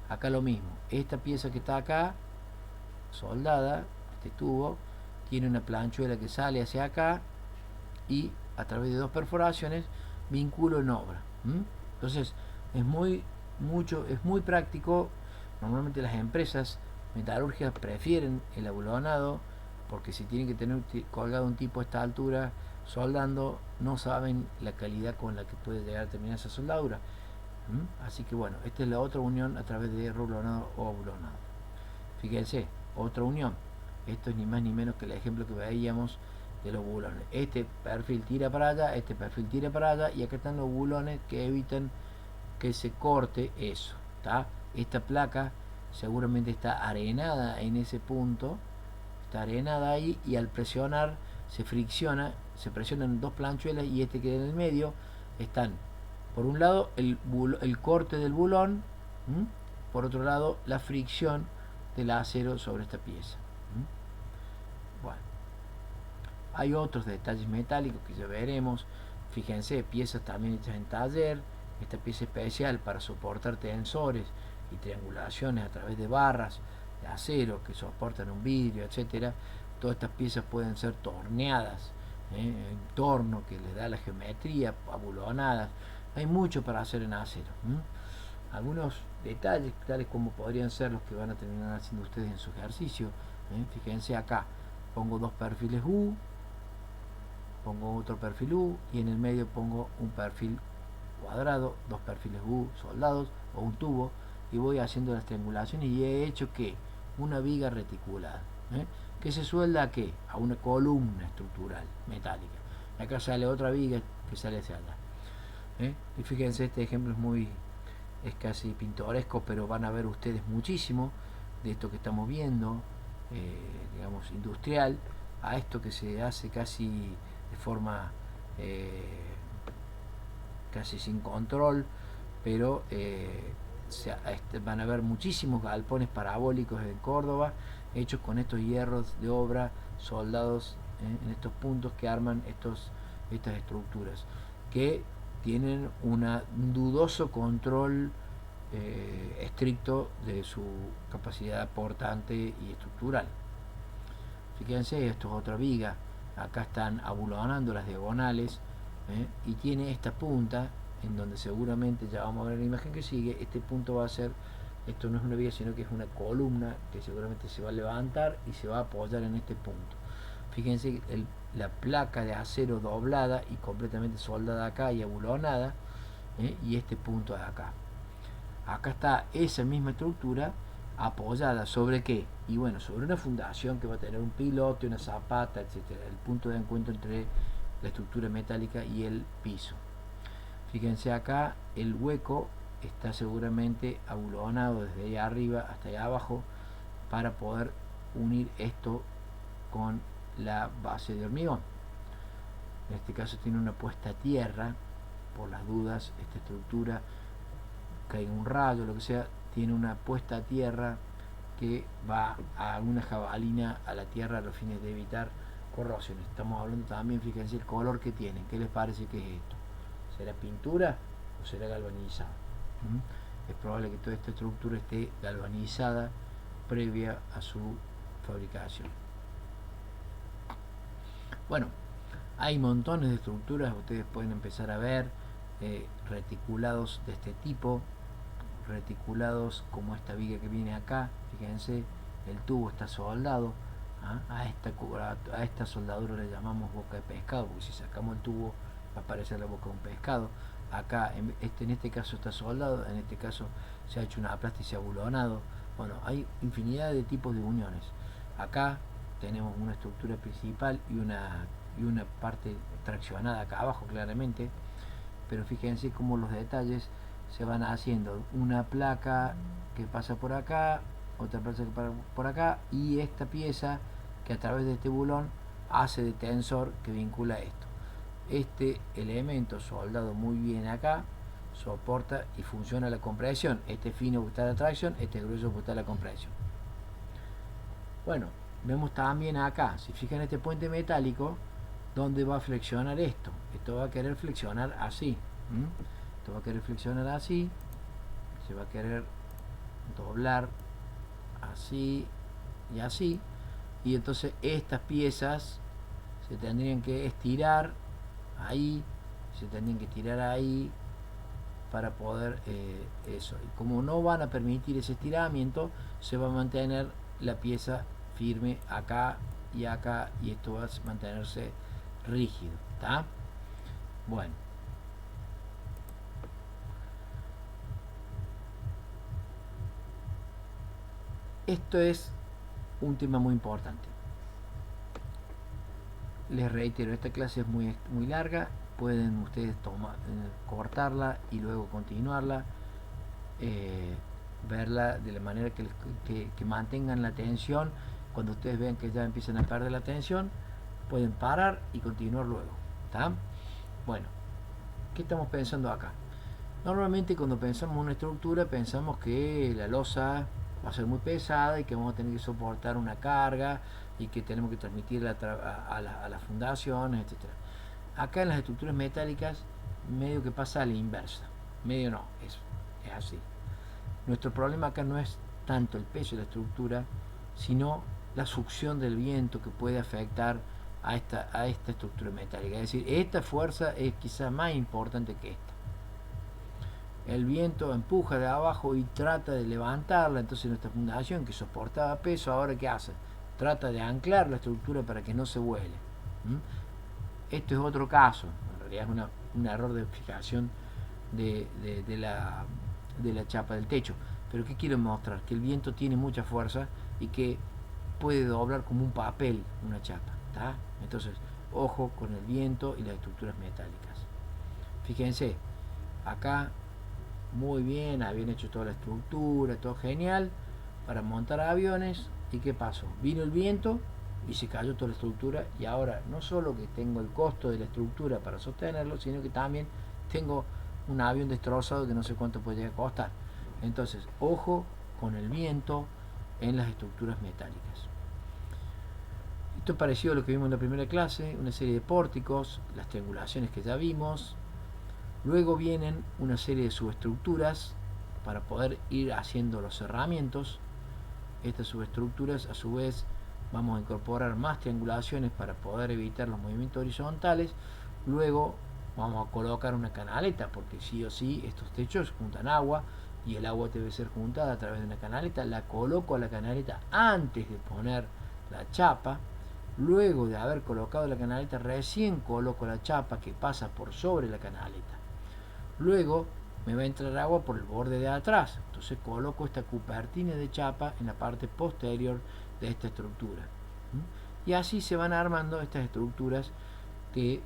Speaker 1: Acá lo mismo, esta pieza que está acá, soldada, este tubo, tiene una planchuela que sale hacia acá y a través de 2 perforaciones vinculo en obra. Entonces es muy práctico. Normalmente las empresas metalúrgicas prefieren el abulonado porque si tienen que tener colgado un tipo a esta altura soldando, no saben la calidad con la que puede llegar a terminar esa soldadura. Así que bueno, esta es la otra unión a través de rulonado o abulonado. Fíjense, otra unión. Esto es ni más ni menos que el ejemplo que veíamos de los bulones. Este perfil tira para allá, este perfil tira para allá y acá están los bulones que evitan que se corte eso, ¿tá? Esta placa seguramente está arenada en ese punto, está arenada ahí y al presionar se fricciona, se presionan 2 planchuelas y este queda en el medio. Están por un lado el corte del bulón, por otro lado la fricción del acero sobre esta pieza. Bueno, hay otros detalles metálicos que ya veremos. Fíjense, piezas también hechas en taller, esta pieza especial para soportar tensores y triangulaciones a través de barras de acero que soportan un vidrio, etcétera. Todas estas piezas pueden ser torneadas en torno que les da la geometría, abulonadas. Hay mucho para hacer en acero. Algunos detalles tales como podrían ser los que van a terminar haciendo ustedes en su ejercicio. Fíjense acá, pongo 2 perfiles U, pongo otro perfil U y en el medio pongo un perfil cuadrado, 2 perfiles U soldados o un tubo y voy haciendo las triangulaciones y he hecho que una viga reticulada que se suelda a qué? A una columna estructural metálica. Acá sale otra viga que sale hacia allá. Y fíjense, este ejemplo es casi pintoresco, pero van a ver ustedes muchísimo de esto que estamos viendo, digamos, industrial, a esto que se hace casi de forma casi sin control, pero van a ver muchísimos galpones parabólicos en Córdoba hechos con estos hierros de obra soldados en estos puntos que arman estas estructuras que tienen un dudoso control estricto de su capacidad portante y estructural. Fíjense, esto es otra viga, acá están abulonando las diagonales y tiene esta punta en donde seguramente, ya vamos a ver la imagen que sigue, este punto va a ser, esto no es una viga sino que es una columna que seguramente se va a levantar y se va a apoyar en este punto. Fíjense la placa de acero doblada y completamente soldada acá y abulonada, y este punto de acá. Acá está esa misma estructura apoyada sobre qué, y bueno, sobre una fundación que va a tener un pilote, una zapata, etcétera, el punto de encuentro entre la estructura metálica y el piso. Fíjense acá, el hueco está seguramente abulonado desde ahí arriba hasta allá abajo para poder unir esto con la base de hormigón. En este caso tiene una puesta a tierra, por las dudas, esta estructura caiga un rayo, lo que sea, tiene una puesta a tierra que va a una jabalina a la tierra a los fines de evitar corrosión. Estamos hablando también, fíjense el color que tiene. ¿Qué les parece que es esto? ¿Será pintura o será galvanizado? Es probable que toda esta estructura esté galvanizada previa a su fabricación. Bueno, hay montones de estructuras, ustedes pueden empezar a ver reticulados de este tipo, reticulados como esta viga que viene acá. Fíjense, el tubo está soldado. A esta soldadura le llamamos boca de pescado, porque si sacamos el tubo va a aparecer la boca de un pescado. Acá en este caso está soldado, en este caso se ha hecho una plasta y se ha abulonado. Bueno, hay infinidad de tipos de uniones. Acá tenemos una estructura principal y una parte traccionada acá abajo claramente, pero fíjense cómo los detalles se van haciendo. Una placa que pasa por acá, otra placa que pasa por acá, y esta pieza que a través de este bulón hace de tensor que vincula esto. Este elemento soldado muy bien acá soporta y funciona la compresión. Este fino que está la tracción, este grueso que está la compresión. Bueno, vemos también acá, si fijan este puente metálico, donde va a flexionar esto. Esto va a querer flexionar así. Esto va a querer flexionar así. Se va a querer doblar así y así. Y entonces estas piezas se tendrían que estirar ahí, se tendrían que tirar ahí para poder eso. Y como no van a permitir ese estiramiento, se va a mantener la pieza firme acá, y esto va a mantenerse rígido, ¿está? Bueno, esto es un tema muy importante. Les reitero, esta clase es muy larga, pueden ustedes cortarla y luego continuarla, verla de la manera que mantengan la atención. Cuando ustedes vean que ya empiezan a perder la atención, pueden parar y continuar luego, ¿está? Bueno, ¿qué estamos pensando acá? Normalmente cuando pensamos en una estructura pensamos que la losa va a ser muy pesada y que vamos a tener que soportar una carga y que tenemos que transmitirla a las fundaciones, etc. Acá en las estructuras metálicas medio que pasa a la inversa. Medio no, es así. Nuestro problema acá no es tanto el peso de la estructura, sino la succión del viento que puede afectar a esta estructura metálica. Es decir, esta fuerza es quizá más importante que esta. El viento empuja de abajo y trata de levantarla. Entonces nuestra fundación, que soportaba peso, ahora ¿qué hace? Trata de anclar la estructura para que no se vuele. Esto es otro caso, en realidad es un error de fijación de la chapa del techo. Pero ¿qué quiero mostrar? Que el viento tiene mucha fuerza y que puede doblar como un papel una chapa, ¿tá? Entonces, ojo con el viento y las estructuras metálicas. Fíjense, acá muy bien, habían hecho toda la estructura, todo genial para montar aviones. ¿Y qué pasó? Vino el viento y se cayó toda la estructura, y ahora no solo que tengo el costo de la estructura para sostenerlo, sino que también tengo un avión destrozado que no sé cuánto puede llegar a costar. Entonces, ojo con el viento en las estructuras metálicas. Esto es parecido a lo que vimos en la primera clase, una serie de pórticos, las triangulaciones que ya vimos. Luego vienen una serie de subestructuras para poder ir haciendo los cerramientos. Estas subestructuras, a su vez, vamos a incorporar más triangulaciones para poder evitar los movimientos horizontales. Luego vamos a colocar una canaleta, porque sí o sí estos techos juntan agua y el agua debe ser juntada a través de una canaleta. La coloco a la canaleta antes de poner la chapa. Luego de haber colocado la canaleta, recién coloco la chapa que pasa por sobre la canaleta. Luego me va a entrar agua por el borde de atrás, entonces coloco esta cupertina de chapa en la parte posterior de esta estructura. Y así se van armando estas estructuras que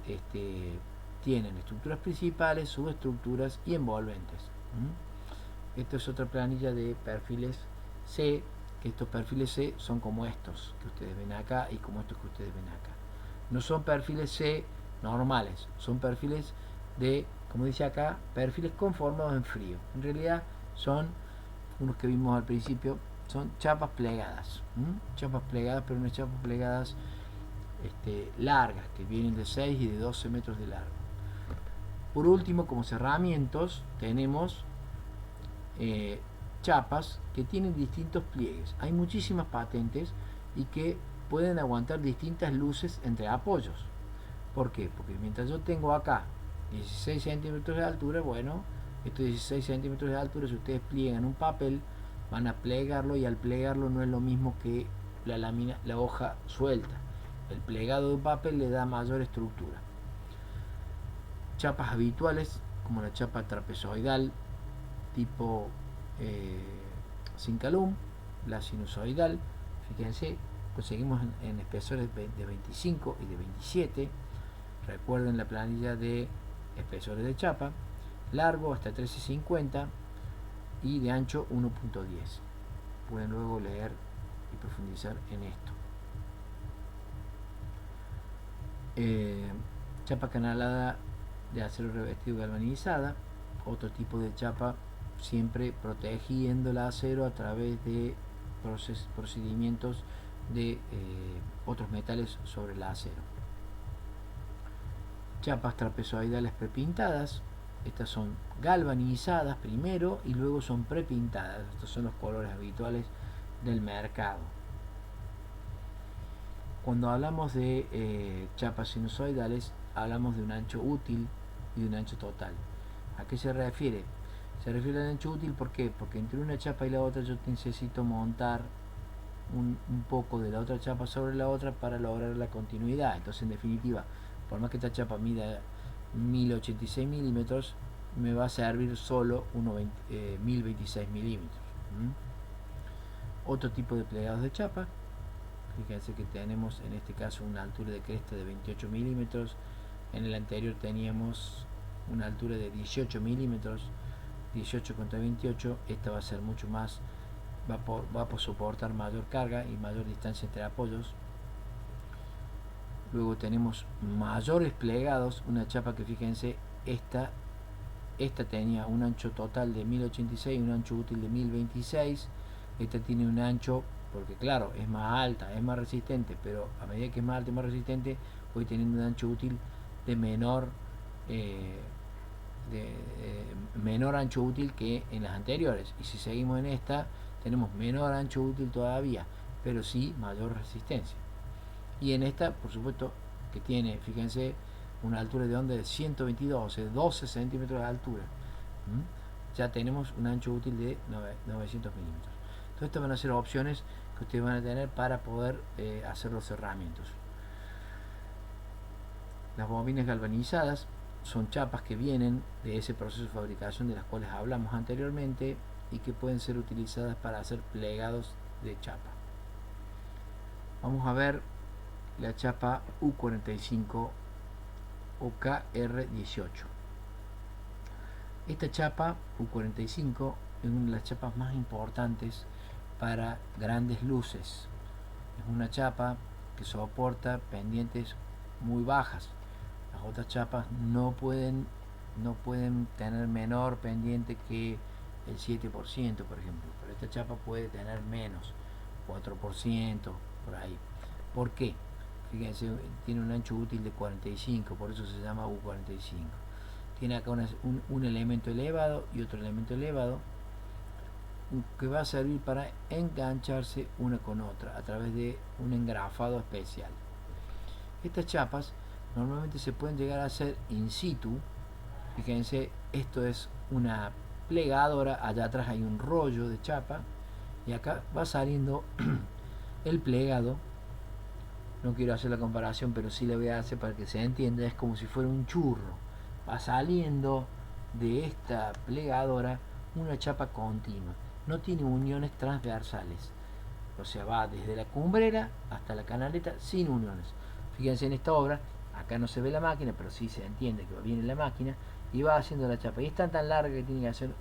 Speaker 1: tienen estructuras principales, subestructuras y envolventes. Esto es otra planilla de perfiles C, que estos perfiles C son como estos que ustedes ven acá y como estos que ustedes ven acá. No son perfiles C normales, son perfiles de, como dice acá, perfiles conformados en frío. En realidad son unos que vimos al principio, son chapas plegadas. Chapas plegadas, pero unas chapas plegadas largas, que vienen de 6 y de 12 metros de largo. Por último, como cerramientos, tenemos chapas que tienen distintos pliegues. Hay muchísimas patentes y que pueden aguantar distintas luces entre apoyos. ¿Por qué? Porque mientras yo tengo acá 16 centímetros de altura, bueno, estos 16 centímetros de altura, si ustedes pliegan un papel, van a plegarlo, y al plegarlo no es lo mismo que la lámina, la hoja suelta. El plegado de un papel le da mayor estructura. Chapas habituales, como la chapa trapezoidal tipo Cincalum, la sinusoidal, fíjense, conseguimos en espesores de 25 y de 27. Recuerden la planilla de espesores de chapa, largo hasta 13,50 y de ancho 1.10. Pueden luego leer y profundizar en esto. Chapa canalada de acero revestido galvanizada, otro tipo de chapa, siempre protegiendo el acero a través de procedimientos de otros metales sobre el acero. Chapas trapezoidales prepintadas, estas son galvanizadas primero y luego son prepintadas. Estos son los colores habituales del mercado. Cuando hablamos de chapas sinusoidales, hablamos de un ancho útil y de un ancho total. ¿A qué se refiere? Se refiere al ancho útil, ¿por qué? Porque entre una chapa y la otra yo necesito montar un poco de la otra chapa sobre la otra para lograr la continuidad. Entonces, en definitiva, por más que esta chapa mida 1086 milímetros, me va a servir solo 1026 milímetros. Otro tipo de plegados de chapa, fíjense que tenemos en este caso una altura de cresta de 28 milímetros, en el anterior teníamos una altura de 18 milímetros, 18 contra 28, esta va a ser mucho más, va a soportar mayor carga y mayor distancia entre apoyos. Luego tenemos mayores plegados, una chapa que fíjense, esta tenía un ancho total de 1086 y un ancho útil de 1026. Esta tiene un ancho, porque claro, es más alta, es más resistente, pero a medida que es más alta y más resistente, voy teniendo un ancho útil de menor menor ancho útil que en las anteriores. Y si seguimos en esta, tenemos menor ancho útil todavía, pero sí mayor resistencia. Y en esta, por supuesto, que tiene, fíjense, una altura de onda de 122, o sea, 12 centímetros de altura. Ya tenemos un ancho útil de 900 milímetros. Entonces, estas van a ser opciones que ustedes van a tener para poder hacer los cerramientos. Las bobinas galvanizadas son chapas que vienen de ese proceso de fabricación de las cuales hablamos anteriormente y que pueden ser utilizadas para hacer plegados de chapa. Vamos a ver la chapa U45 o KR18. Esta chapa U45 es una de las chapas más importantes para grandes luces. Es una chapa que soporta pendientes muy bajas. Las otras chapas no pueden tener menor pendiente que el 7%, por ejemplo, pero esta chapa puede tener menos, 4%, por ahí. ¿Por qué? Fíjense, tiene un ancho útil de 45, por eso se llama U45. Tiene acá un elemento elevado y otro elemento elevado que va a servir para engancharse una con otra a través de un engrafado especial. Estas chapas normalmente se pueden llegar a hacer in situ. Fíjense, esto es una plegadora, allá atrás hay un rollo de chapa y acá va saliendo el plegado. No quiero hacer la comparación, pero sí le voy a hacer para que se entienda. Es como si fuera un churro. Va saliendo de esta plegadora una chapa continua. No tiene uniones transversales. O sea, va desde la cumbrera hasta la canaleta sin uniones. Fíjense en esta obra, acá no se ve la máquina, pero sí se entiende que viene la máquina y va haciendo la chapa. Y es tan larga que tiene que hacer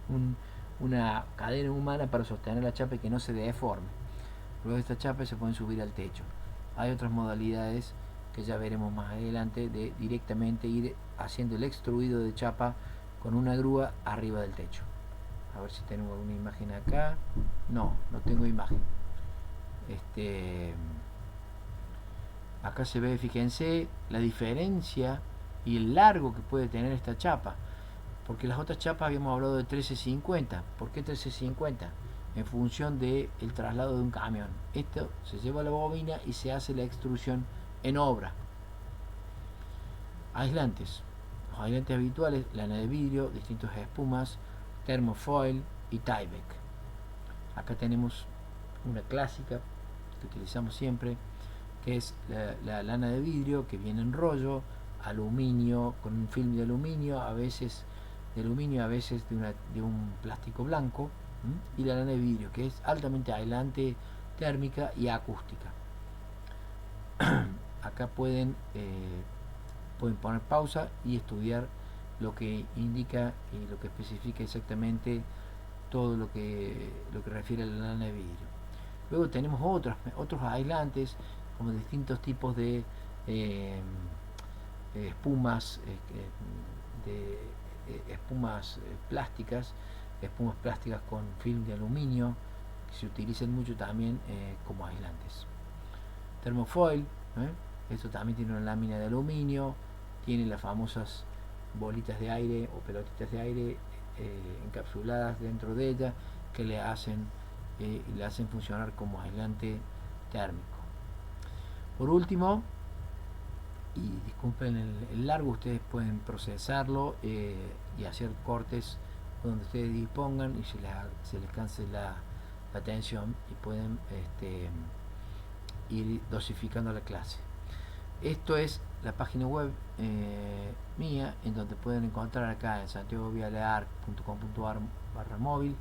Speaker 1: una cadena humana para sostener la chapa y que no se deforme. Luego de esta chapa se pueden subir al techo. Hay otras modalidades que ya veremos más adelante de directamente ir haciendo el extruido de chapa con una grúa arriba del techo. A ver si tenemos alguna imagen acá. No tengo imagen. Acá se ve, fíjense, la diferencia y el largo que puede tener esta chapa. Porque las otras chapas habíamos hablado de 1350. ¿Por qué 1350? En función del traslado de un camión. Esto se lleva a la bobina y se hace la extrusión en obra. Aislantes. Los aislantes habituales, lana de vidrio, distintas espumas, thermofoil y Tyvek. Acá tenemos una clásica que utilizamos siempre, que es la lana de vidrio, que viene en rollo, aluminio, con un film de aluminio, a veces de un plástico blanco, y la lana de vidrio, que es altamente aislante, térmica y acústica. Acá pueden poner pausa y estudiar lo que indica y lo que especifica exactamente todo lo que refiere a la lana de vidrio. Luego tenemos otros aislantes, como distintos tipos de espumas, espumas plásticas, con film de aluminio, que se utilizan mucho también como aislantes. Thermofoil, esto también tiene una lámina de aluminio, tiene las famosas bolitas de aire o pelotitas de aire encapsuladas dentro de ella, que le hacen funcionar como aislante térmico. Por último, y disculpen el largo, ustedes pueden procesarlo y hacer cortes donde ustedes dispongan y se les canse la tensión y pueden ir dosificando la clase. Esto es la página web mía, en donde pueden encontrar acá en santiagovialear.com.ar/móvil,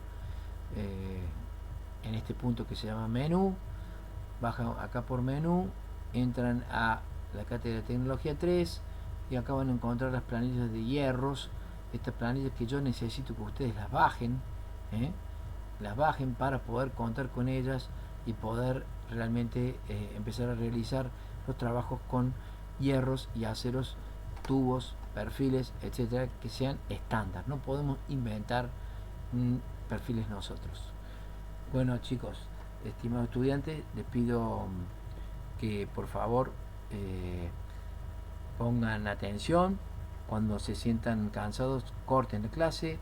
Speaker 1: en este punto que se llama menú. Bajan acá por menú, entran a la cátedra de tecnología 3 y acá van a encontrar las planillas de hierros. Estas planillas que yo necesito que ustedes las bajen para poder contar con ellas y poder realmente empezar a realizar los trabajos con hierros y aceros, tubos, perfiles, etcétera, que sean estándar. No podemos inventar perfiles nosotros. Bueno, chicos, estimados estudiantes, les pido que por favor pongan atención. Cuando se sientan cansados, corten la clase,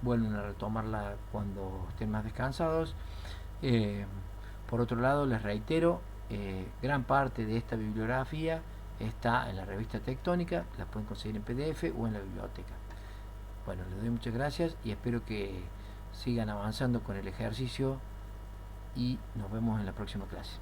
Speaker 1: vuelven a retomarla cuando estén más descansados. Por otro lado, les reitero, gran parte de esta bibliografía está en la revista Tectónica, la pueden conseguir en PDF o en la biblioteca. Bueno, les doy muchas gracias y espero que sigan avanzando con el ejercicio y nos vemos en la próxima clase.